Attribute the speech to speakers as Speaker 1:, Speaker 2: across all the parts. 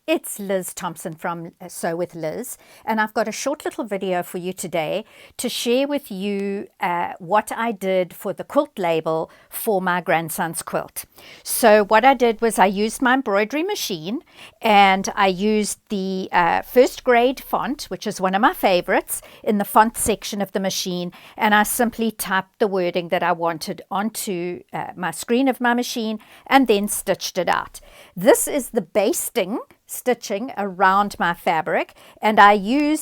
Speaker 1: It's Liz Thompson from Sew with Liz, and I've got a short little video for you today to share with you what I did for the quilt label for my grandson's quilt. So what I did was I used my embroidery machine, and I used the first grade font, which is one of my favorites, in the font section of the machine, and I simply typed the wording that I wanted onto my screen of my machine and then stitched it out. This is the basting stitching around my fabric, and I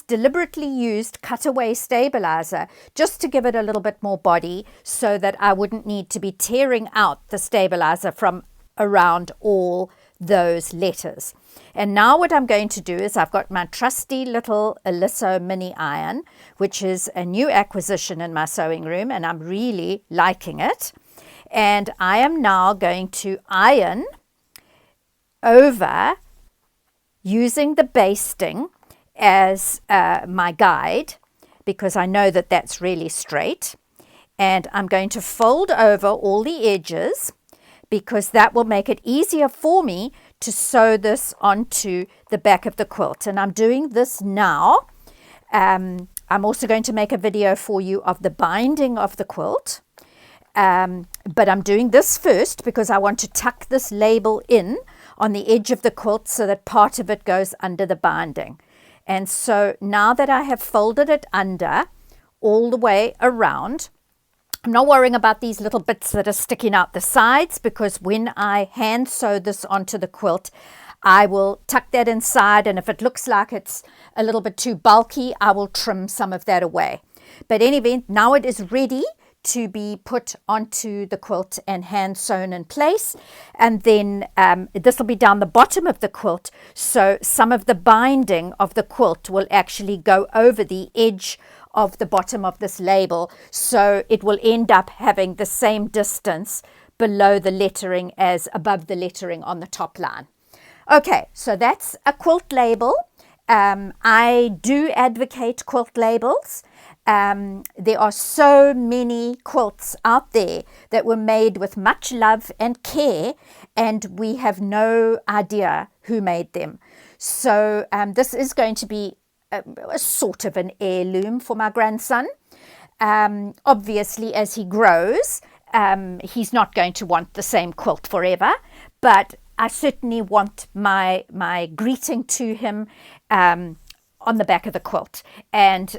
Speaker 1: deliberately used cutaway stabilizer just to give it a little bit more body so that I wouldn't need to be tearing out the stabilizer from around all those letters. And now what I'm going to do is I've got my trusty little Aliso mini iron, which is a new acquisition in my sewing room, and I'm really liking it. And I am now going to iron over using the basting as my guide, because I know that that's really straight. And I'm going to fold over all the edges because that will make it easier for me to sew this onto the back of the quilt. And I'm doing this now. I'm also going to make a video for you of the binding of the quilt. But I'm doing this first because I want to tuck this label in on the edge of the quilt so that part of it goes under the binding. And so now that I have folded it under all the way around, I'm not worrying about these little bits that are sticking out the sides, because when I hand sew this onto the quilt, I will tuck that inside, and if it looks like it's a little bit too bulky, I will trim some of that away. But anyway, now it is ready to be put onto the quilt and hand sewn in place, and then this will be down the bottom of the quilt, so some of the binding of the quilt will actually go over the edge of the bottom of this label, so it will end up having the same distance below the lettering as above the lettering on the top line. Okay, so that's a quilt label. I do advocate quilt labels. There are so many quilts out there that were made with much love and care, and we have no idea who made them. So this is going to be a sort of an heirloom for my grandson. Obviously, as he grows, he's not going to want the same quilt forever, but I certainly want my greeting to him on the back of the quilt. And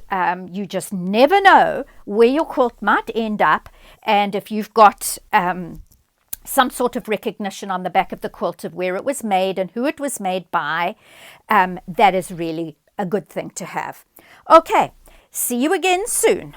Speaker 1: you just never know where your quilt might end up, and if you've got some sort of recognition on the back of the quilt of where it was made and who it was made by, that is really a good thing to have. Okay, see you again soon.